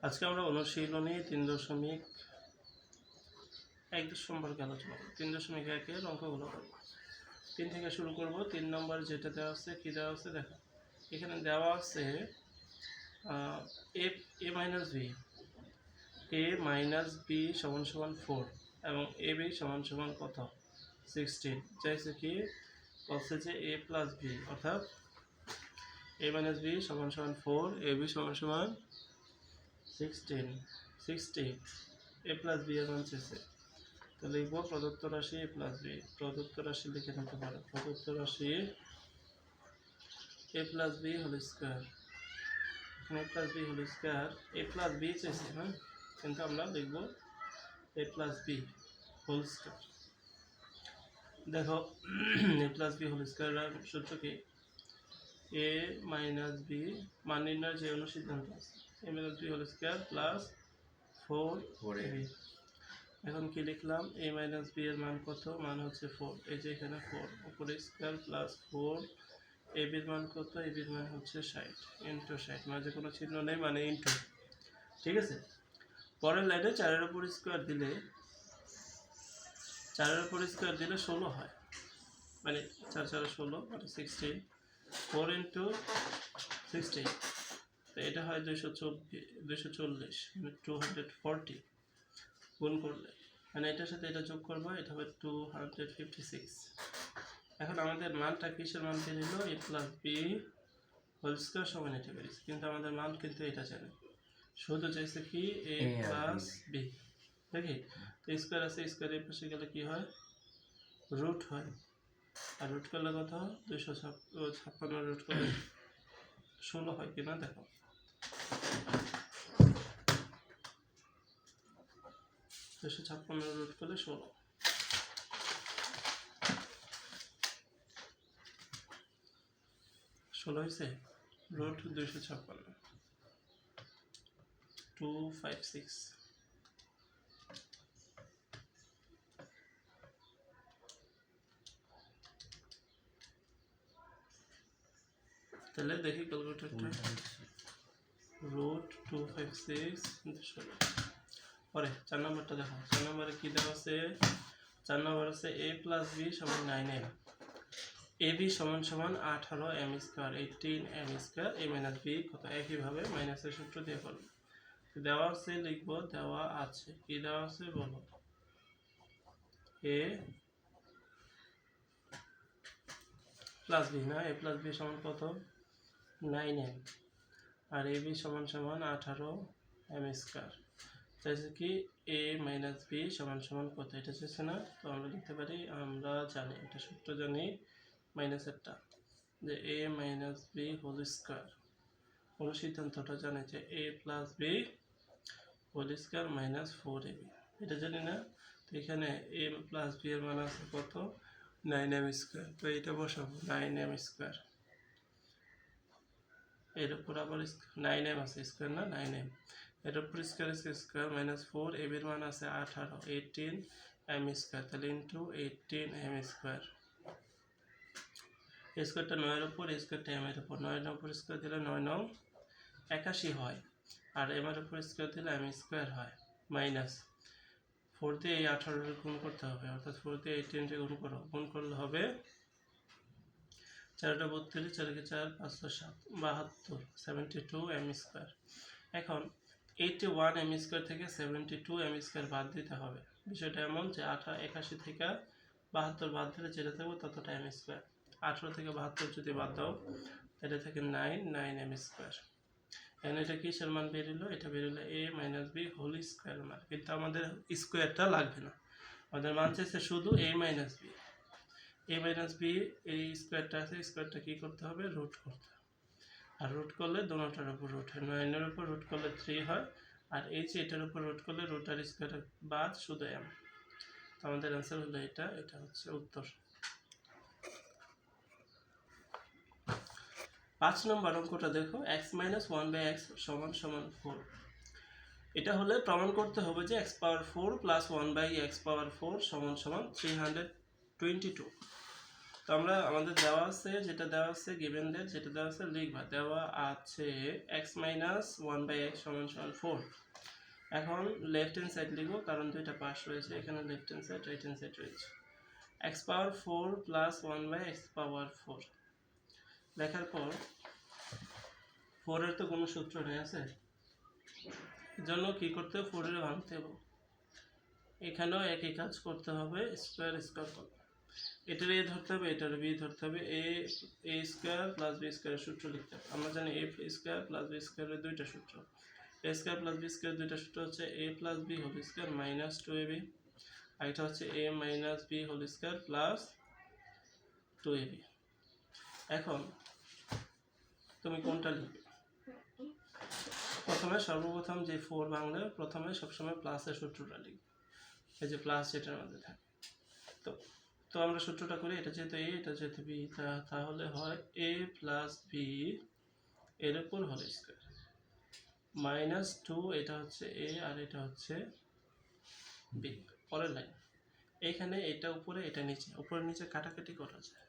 আজকে আমরা অনুশীলনী 3.1 সম্পর্কে আলোচনা করব। 3.1-এর অঙ্কগুলো করব। 3 থেকে শুরু করব। 3 নম্বর যেটা দেওয়া আছে, কি দেওয়া আছে দেখো, এখানে দেওয়া আছে a মাইনাস বি সমান সমান 4 এবং এ বি সমান সমান কত 16। চাইছে কি বলছে যে a প্লাস বি অর্থাৎ a মাইনাস বি সমান সমান 4, এ বি সমান সমান 16 60, a প্লাস বি এর মান চেয়েছে। তো লিখবো প্রদত্ত রাশি a প্লাস বি। প্রদত্ত রাশি লিখে নিতে পারো, প্রদত্ত রাশি a plus B whole square. এখানে a plus B whole square, a plus B চেয়েছে, হ্যাঁ, কিন্তু আমরা লিখবো a plus B whole square. দেখো a plus B whole square সূত্র কি? a মাইনাস বি মান নির্ণয়ের যে অনুসিদ্ধান্ত আছে, a minus B whole square plus 4ab। এখন কি লিখলাম? a মাইনাস বি এর মান কত? মান হচ্ছে 4, এই যে এখানে 4 উপরে স্কয়ার প্লাস 4, ab এর মান কত? ab এর মান হচ্ছে 60 ইনটু 60, মাঝে কোনো চিহ্ন নেই মানে ইনটু, ঠিক আছে। পরের লাইনে 4 এর উপর স্কয়ার দিলে 16 হয়, মানে 4 4 16 মানে 16, 4 ইনটু 16, তো এটা হয় 240 মানে 240 গুণ করলে, মানে এটার সাথে এটা যোগ করবো, এটা হবে 256। এখন আমাদের মানটা কিসের মান বেরিয়েছিল? a plus B whole square সমান এটা বেরিয়েছে, কিন্তু আমাদের মান কিন্তু এটা জানি, শুধু চাইছে কি a প্লাস বি। দেখি তো স্কয়ার আছে, স্কয়ারের পাশে গেলে কি হয়? রুট হয়, আর রুট করলে কত? 256 রুট করলে 16 হয় কিনা দেখো। রুট করলে 16, হয়েছে। রুট 256 256। তাহলে দেখি ক্যালকুলেটরটা, রুট 256 16। পরে 4 নম্বরটা দেখো, 4 নম্বরে কি দেওয়া আছে? 4 নম্বর আছে a প্লাস বি সমান 9m, এ বি সমান সমান 18m square 18m square, a minus B কত? একইভাবে মাইনাসের সূত্র দিয়ে করবো। দেওয়া আছে লিখবো, দেওয়া আছে, কি দেওয়া আছে বলো? a প্লাস বি না, a প্লাস বি সমান কত? 9m, আর এ বি সমান সমান 18m স্কয়ার। চাইছে কি a মাইনাস বি সমান সমান কত? এটা চাইছে না, তো আমরা লিখতে পারি, আমরা জানি এটা সূত্র জানি মাইনাসেরটা, যে a minus B whole square. অনুসিদ্ধান্তটা জানে যে a plus B whole square minus 4ab, এটা জানি না। তো এখানে a প্লাস বি এর মান আছে কত? 9m স্কয়ার, তো এটা বসাবো 9m স্কয়ার, এর উপর আবার 9m আছে, স্কয়ার না 9m, এর উপর স্কয়ার স্কয়ার মাইনাস 4, ab এর মান আছে 18 18m স্কয়ার, তাহলে ইনটু 18m স্কয়ার। স্কয়ারটা 9 এর উপর, স্কয়ারটা m এর উপর, 9 এর উপর স্কয়ার দিলে 9 9 81 হয়, আর m এর উপর স্কয়ার দিলে m স্কয়ার হয়, মাইনাস 4 দিয়ে এই 18 এর গুণ করতে হবে, অর্থাৎ 4 দিয়ে 18 কে গুণ করো, গুণ করলে হবে 4 টা 32, 4 কে 4 5 7 72 72m স্কয়ার। এখন 81m স্কয়ার থেকে 72m স্কয়ার বাদ দিতে হবে। বিষয়টা এমন যে 81 থেকে 72 বাদ দিলে যেটা থাকবে ততটা m স্কয়ার। 18 থেকে 72 যদি বাদ দাও তাহলে থাকে 9m স্কয়ার। এখন এটা কিসের মান বেরিয়েলো? এটা বেরিয়েলো a minus B whole square মান, কিন্তু আমাদের স্কয়ারটা লাগবে না, আমাদের মান চাইছে শুধু a minus B. a minus B এই স্কয়ারটা আছে, স্কয়ারটা কি করতে হবে? রুট করতে হবে, আর রুট করলে দুটোটার উপর রুট হয়, 9 এর উপর রুট করলে 3 হয়, আর এই যে এটার উপর রুট করলে রুট আর স্কয়ার বাদ শুধু m। তো আমাদের অ্যান্সার হলো এটা, এটা হচ্ছে উত্তর। 5 নম্বর অঙ্কটা দেখো, x মাইনাস 1/x সমান সমান 4। এটা হলে প্রমাণ করতে হবে যে x পাওয়ার 4 প্লাস 1/x পাওয়ার 4 সমান সমান 322। তো আমরা আমাদের দেওয়া আছে, যেটা দেওয়া আছে গিভেন দ্যাট, যেটা দেওয়া আছে লিখবা। দেওয়া আছে x মাইনাস 1/x সমান সমান 4। এখন লেফট হ্যান্ড সাইড লিখবো, কারণ দুইটা পাশ রয়েছে, এখানে left hand side right hand side রয়েছে। x পাওয়ার 4 প্লাস 1/x পাওয়ার 4 লেখার পর 4 এর তো কোনো সূত্র নেই আছে, এর জন্য কি করতে হবে, 4 এর ভাঙতে হবে। এখানেও একই কাজ করতে হবে, স্কোয়ার স্কোয়ার করতে, এটার a ধরতে হবে, এটার b ধরতে হবে। a স্কোয়ার প্লাস b স্কোয়ারের সূত্র লিখতে হবে। আমরা জানি a স্কোয়ার প্লাস b স্কোয়ারের দুইটা সূত্র, a স্কোয়ার প্লাস b স্কোয়ারের দুইটা সূত্র হচ্ছে a plus b whole square minus 2ab, আর এটা হচ্ছে a minus b whole square plus 2ab। এখন তুমি কোনটা লিখবে? প্রথমে সর্বপ্রথম যে 4 ভাঙলে প্রথমে সবসময় প্লাসের সূত্রটা লিখবে, এই যে প্লাস যেটার মধ্যে থাকে। তো তো আমরা সূত্রটা করি, এটা যেহেতু a, এটা যেহেতু b, তাহলে হয় a প্লাস b এর উপর হোল স্কোয়ার মাইনাস 2, এটা হচ্ছে a আর এটা হচ্ছে b। পরের লাইন, এখানে এটা উপরে এটা নিচে, উপরে নিচে কাটাকাটি করা যায়,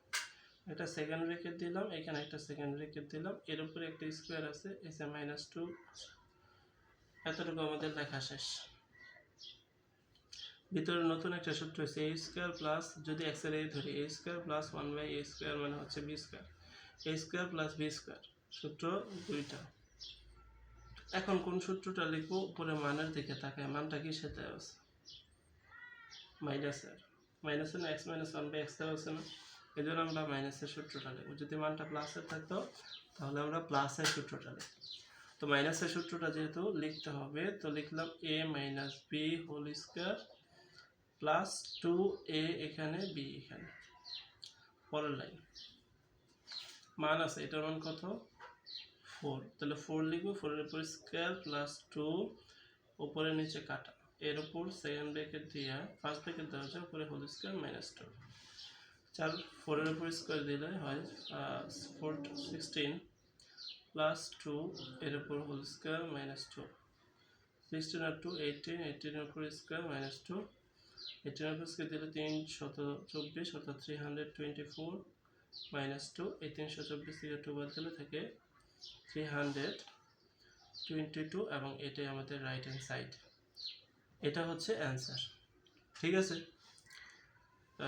এটা সেকেন্ড ব্র্যাকেট দিলাম, এখানে একটা সেকেন্ড ব্র্যাকেট দিলাম, এর উপরে একটা স্কোয়ার আছে, এসে মাইনাস 2। এতটুকু আমাদের লেখা শেষ। ভিতরে নতুন একটা সূত্র হচ্ছে a স্কোয়ার প্লাস, যদি x এর a ধরি, a square plus 1/a square মানে হচ্ছে b square, a square plus b square, সূত্র দুইটা। এখন কোন সূত্রটা লিখবো? উপরে মানের দিকে তাকায়, মানটা কি সাথে আছে? মাইনাসের, মাইনাসের না x মাইনাস 1/x দেওয়া আছে না, এই জন্য আমরা মাইনাসের সূত্রটা লিখবো। যদি মানটা প্লাসের থাকতো তাহলে আমরা প্লাসের সূত্রটা লিখব। তো মাইনাসের সূত্রটা যেহেতু লিখতে হবে, তো লিখলাম a minus b whole square plus 2a এখানে b এখানে। পরের লাইন, মান আছে, এটার মান কত? 4, তাহলে 4 লিখবো, 4 এর উপর স্কোয়ার প্লাস 2, উপরে নিচে কাটা, এর উপর সেকেন্ড ব্র্যাকেট দিয়ে ফার্স্ট ব্র্যাকেট দেওয়া যায়, উপরে হোল স্কোয়ার মাইনাস 2। 4 এর উপর স্কোয়ার দিলে হয় 16 প্লাস 2 এর উপর হোল স্কোয়ার মাইনাস 2, 16 আর 2 18, 18 এর উপর স্কোয়ার মাইনাস 2, 18 এর উপর স্কোয়ার দিলে 324 অর্থাৎ 324 মাইনাস 2, এই 324 থেকে 2 বাদ দিলে থাকে 322, এবং এটাই আমাদের রাইট হ্যান্ড সাইড। এটা হচ্ছে অ্যান্সার। ঠিক আছে,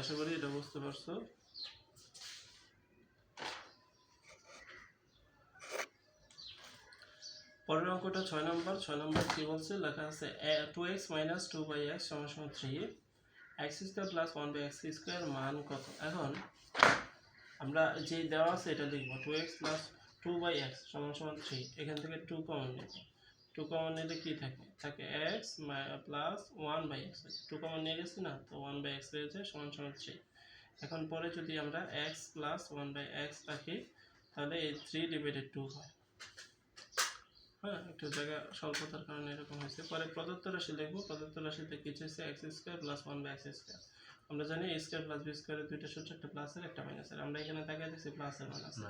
আশা করি এটা বুঝতে পারছো। পরের অঙ্কটা 6 নম্বর। 6 নম্বর কি বলছে? লেখা আছে 2x মাইনাস 2/x সমান সমান 3, x square plus 1/x square মান কত? এখন আমরা যে দেওয়া আছে এটা লিখবো, 2x প্লাস 2/x সমান সমান 3, এখান থেকে 2 কমন নেব, 2 কমন নিলে কি থাকে? থাকে x প্লাস 1/x, 2 কমন নিয়ে গেছি না, তো 1/x হয়ে যায় সমান সমান 3। এখন পরে যদি আমরা x প্লাস 1/x রাখি তাহলে এই 3 ডিভাইডেড 2 হয়। হ্যাঁ, একটু জায়গা স্বল্পতার কারণে এরকম হয়েছে। পরে প্রদত্ত রাশি লিখবো, প্রদত্ত রাশিতে কি হচ্ছে? x square plus 1/x square. আমরা জানি a স্কোয়ার প্লাস b স্কোয়ারের দুইটা সূত্র, একটা প্লাসের একটা মাইনাসের, আমরা এখানে তাকিয়ে দেখছি প্লাসের মান আছে,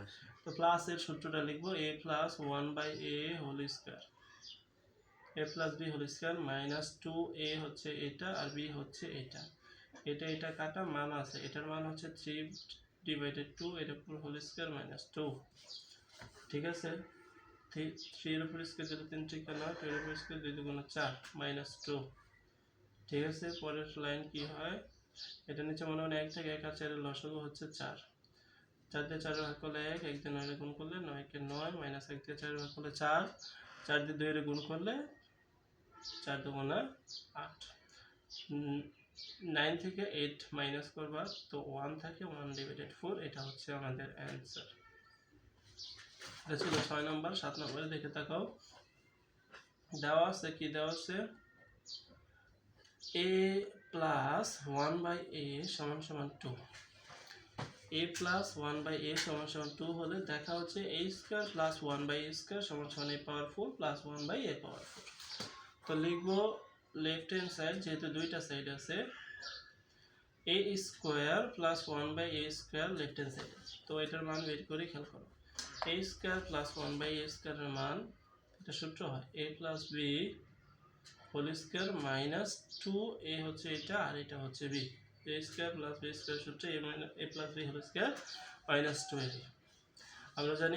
তো প্লাসের সূত্রটা লিখবো a plus 1/a whole square, a plus b whole square minus 2a হচ্ছে এটা আর b হচ্ছে এটা, এটা কাটা, মান আছে, এটার মান হচ্ছে 3 ডিভাইডেড 2 এর উপর হোল স্কোয়ার মাইনাস 2। ঠিক আছে, 3 এর উপর স্কোয়ার দিলে 3 3 9, 2 এর উপর স্কোয়ার 2 2 4 মাইনাস 2। ঠিক আছে, পরের লাইন কি হয়? এটা নিচে মনে মনে 1 থেকে 1 আর 4 এর লসাগু হচ্ছে 4, 4 দিয়ে 4 ভাগ করলে 1, 1 দিয়ে 9 গুণ করলে 9 কে 9, মাইনাস 1 দিয়ে 4 ভাগ করলে 4, 4 দিয়ে 2 এর গুণ করলে 4 2 8। 9 থেকে 8 মাইনাস করবা তো 1 থাকে, 1 ডিভাইডেড 4, এটা হচ্ছে আমাদের অ্যান্সার। এটা ছিল 6 নম্বর। 7 নম্বরে দেখে তাকাও, দেওয়া আছে কি? দেওয়া আছে a প্লাস 1/a সমান সমান 2, a প্লাস 1/a সমান সমান 2 হলে দেখা হচ্ছে a square plus 1/a square সমান সমান a পাওয়ার 4 প্লাস 1/a পাওয়ার 4। তো লিখবো লেফট হ্যান্ড সাইড, যেহেতু দুইটা সাইড আছে, a square plus 1/a square left hand side আছে, তো এটার মান বের করে খেয়াল করো, a স্কোয়ার প্লাস 1/a স্কোয়ারের মান, এটা সূত্র হয় a plus b whole square minus 2a হচ্ছে এটা আর এটা হচ্ছে b, A square plus B square সূত্র A plus B whole square minus 2ab। আমরা জানি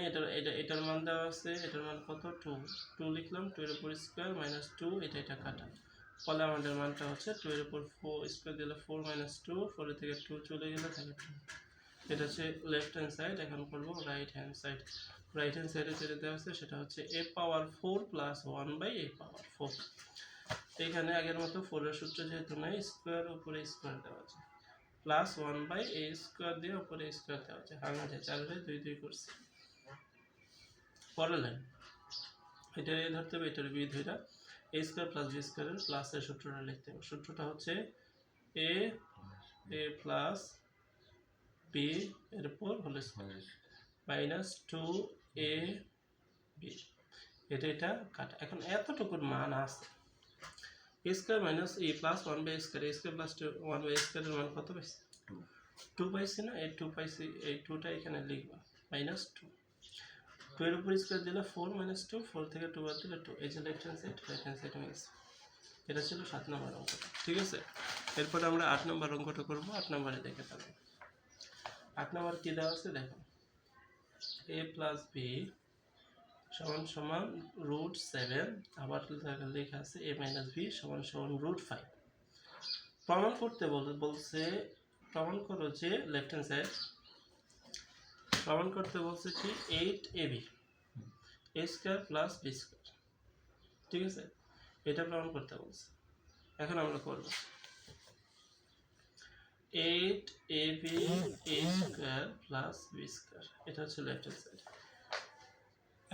এটার মান দেওয়া আছে, এটার মান কত 2 লিখলাম, 2 এর উপর স্কোয়ার মাইনাস 2, এটা কাটা, ফলে আমাদের মানটা হচ্ছে 2 এর উপর 4 স্কোয়ার দিলে 4 মাইনাস 2, 4 থেকে 2 চলে গেলে থাকে 2। এটা হচ্ছে লেফট হ্যান্ড সাইড। এখন করবো right hand side. Right hand সাইডে যেটা দেওয়া আছে সেটা হচ্ছে a পাওয়ার 4 প্লাস 1/a পাওয়ার 4। এখানে আগের মতো 4 এর সূত্র যেহেতু নাই, স্কোয়ার উপরে স্কোয়ার দেওয়া আছে, প্লাস 1/a স্কোয়ার দিয়ে উপরে স্কোয়ার দেওয়া আছে, ভাঙা যায় 4 বাই 2 2 করছি। পরের লাইন, এটা এ ধরতে হবে, এটার বি ধরা, a স্কোয়ার প্লাস বি স্কোয়ারের প্লাসের সূত্রটা লিখতে হবে। সূত্রটা হচ্ছে a প্লাস বি এর উপর হোল স্কোয়ার মাইনাস 2ab, এটা কাটা। এখন এতটুকুর মান আছে, a square minus a plus 1/a square, a square plus 1/a স্কোয়ারের মান কত পাইছি? 2 পাইছি না? এই 2 পাইছি, এই 2টা এখানে লিখবা, মাইনাস 2, 2 এর উপর স্কোয়ার দিলে 4 মাইনাস 2, 4 থেকে 2 বাদ দিলে 2, এই যে left hand side, right hand side মিলছে। এটা ছিল 7 নম্বর অঙ্কটা, ঠিক আছে। এরপরে আমরা 8 নম্বর অঙ্কটা করবো। 8 নম্বরে দেখে থাকবো। 8 নম্বর কি দেওয়া আছে দেখো, a প্লাস বি সমান সমান √7, আবার লেখা আছে a মাইনাস বি সমান সমান √5। প্রমাণ করতে বলছে, প্রমাণ করো যে লেফট হ্যান্ড সাইড, প্রমাণ করতে বলছে কি 8ab a square plus B square, ঠিক আছে, এটা প্রমাণ করতে বলছে। এখন আমরা করব 8ab a square plus B square, এটা হচ্ছে লেফট হ্যান্ড সাইড।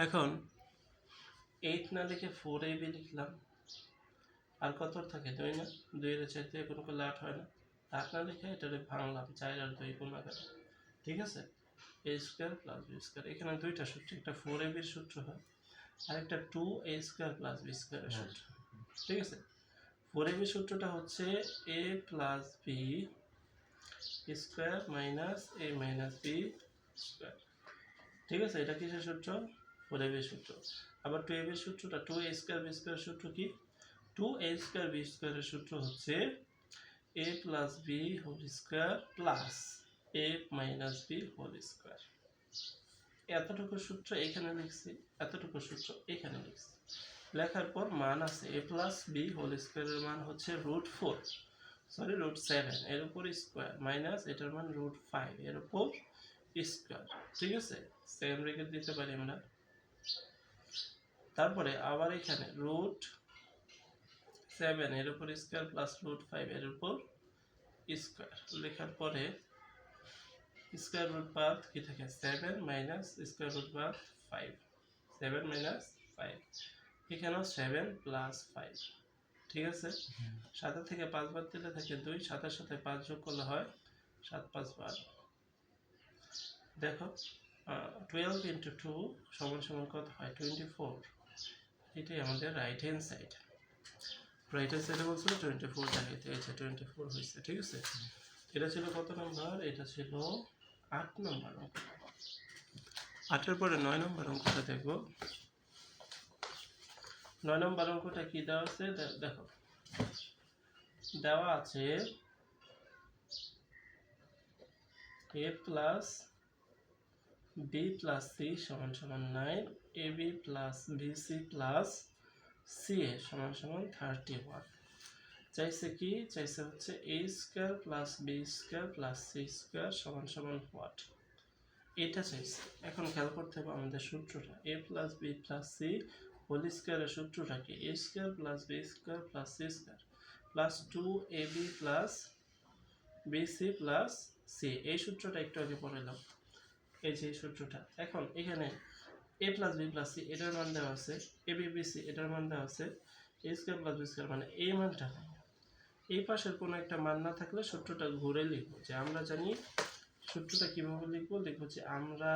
এখন 8 না লিখে 4ab লিখলাম, আর কত থাকে 2 না, 2 এর চাইতে কোনো করলে 8 হয় না, 8 না লিখে এটারে ভাঙলাম, 4 আর 2 গুণ আকারে, ঠিক আছে, a square plus B square. এখানে দুইটা সূত্র, একটা 4ab এর সূত্র হয় আর একটা 2a স্কোয়ার প্লাস বি স্কোয়ারের সূত্র, ঠিক আছে। 4ab সূত্রটা হচ্ছে a plus B square minus a minus B square, ঠিক আছে, এটা কিসের সূত্র? 4ab সূত্র। আবার 2ab সূত্রটা 2a স্কোয়ার বি স্কোয়ার সূত্র কি? 2a স্কোয়ার বি স্কোয়ারের সূত্র হচ্ছে a plus B whole square plus a minus B whole square. এতটুকু সূত্র এখানে লিখছি, এতটুকু সূত্র এখানে লিখছি, লেখার পর মান আছে a প্লাস বি হোল স্কোয়ারের মান হচ্ছে √7 এর উপর স্কোয়ার মাইনাস এটার মান √5 এর উপর স্কোয়ার, ঠিক আছে, সেম রেখে দিতে পারি আমরা। তারপরে আবার এখানে √7 এর উপর স্কোয়ার প্লাস √5 এর উপর স্কোয়ার লেখার পরে স্কোয়ার রুট বাদ কি থাকে 7 মাইনাস স্কোয়ার রুট বাদ 5, 7 মাইনাস 5, এখানেও 7 প্লাস 5, ঠিক আছে। 7 থেকে 5 বাদ দিলে থাকে 2, 7 এর সাথে 5 যোগ করলে হয় 7 5 12। দেখো 12 ইন্টু 2 সমান সমান কত হয় 24, এটাই আমাদের right hand side. Right hand সাইডে বলছিল 24 দেখাইতে, এই যে 24 হয়েছে, ঠিক আছে। এটা ছিল কত নম্বর? এটা ছিল 8 নম্বর অঙ্ক। 8 এর পরে 9 নম্বর অঙ্কটা দেখব। 9 নম্বর অঙ্কটা কি দেওয়া আছে দেখো, দেওয়া আছে a plus B plus C সমান সমান 9, ab plus BC plus CA সমান সমান 31। চাইছে কি? চাইছে হচ্ছে a square plus B square plus C square সমান সমান হোয়াট, এটা চাইছে। এখন খেয়াল করতে হবে আমাদের সূত্রটা, a plus B plus C whole স্কোয়ারের সূত্রটা কি? a square plus B square plus C square plus 2ab plus BC plus C, এই সূত্রটা একটু আগে পড়লাম, এই যে সূত্রটা। এখন এখানে a plus B plus C এটার মান দেওয়া আছে, এ বি বি সি এটার মান দেওয়া আছে, a square plus B square মানে এই মানটা নাই। এই পাশের কোনো একটা মান না থাকলে সূত্রটা ঘুরে লিখবো, যে আমরা জানি সূত্রটা কিভাবে লিখবো, লিখবো যে আমরা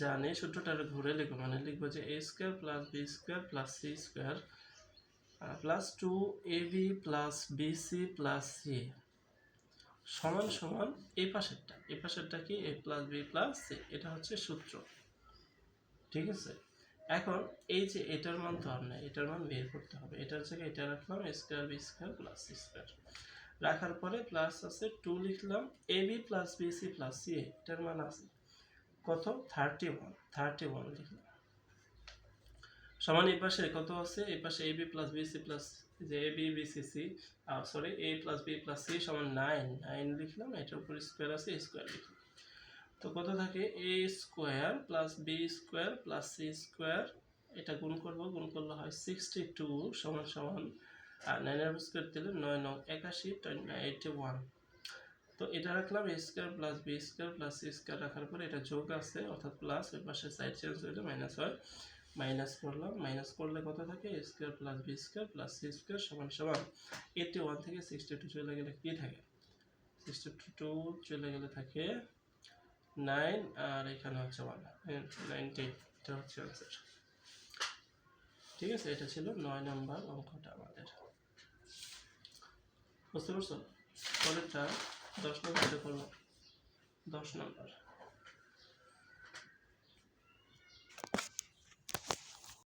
জানি সূত্রটা ঘুরে লিখবো, মানে লিখবো যে a square plus B square plus C square plus 2ab plus BC plus C সমান সমান এই পাশেরটা কি a plus B plus C, এটা হচ্ছে সূত্র, ঠিক আছে। এখন এই যে এটার মান তো আর নাই, এটার মান বের করতে হবে, এটার জায়গায় এটা রাখলাম a square B square plus C square. রাখার পরে প্লাস আছে 2 লিখলাম, AB plus BC plus CA, এটার মান আছে কত 31 লিখলাম, সমান এই পাশে কত আছে, এই পাশে এবি প্লাস বিসি প্লাস যে এবি বিসি সি সরি এ প্লাস বি প্লাস সি সমান 9 লিখলাম, এটার উপর স্কোয়ার আছে স্কোয়ার লিখলাম। তো কত থাকে A square plus B square plus C square, এটা গুণ করব, গুণ করলে হয় 62 সমান সমান আর 9 এর স্কোয়ার দিলে 9 9 81 81। তো এটা রাখলাম A square plus B square plus C square রাখার পরে এটা যোগ আছে অর্থাৎ প্লাস, ওই পাশে সাইড চেঞ্জ হইলে মাইনাস হয়, মাইনাস করলাম, মাইনাস করলে কত থাকে A square plus B square plus C square সমান সমান 81 থেকে 62 চলে গেলে কি থাকে, 62 চলে গেলে থাকে 9 আর এখানে হচ্ছে 1 90, এটা হচ্ছে आंसर। ঠিক আছে, এটা ছিল 9 নাম্বার অঙ্কটা আমাদের, বুঝতে পারছো? পরেরটা 10 নম্বরে করব, 10 নাম্বার।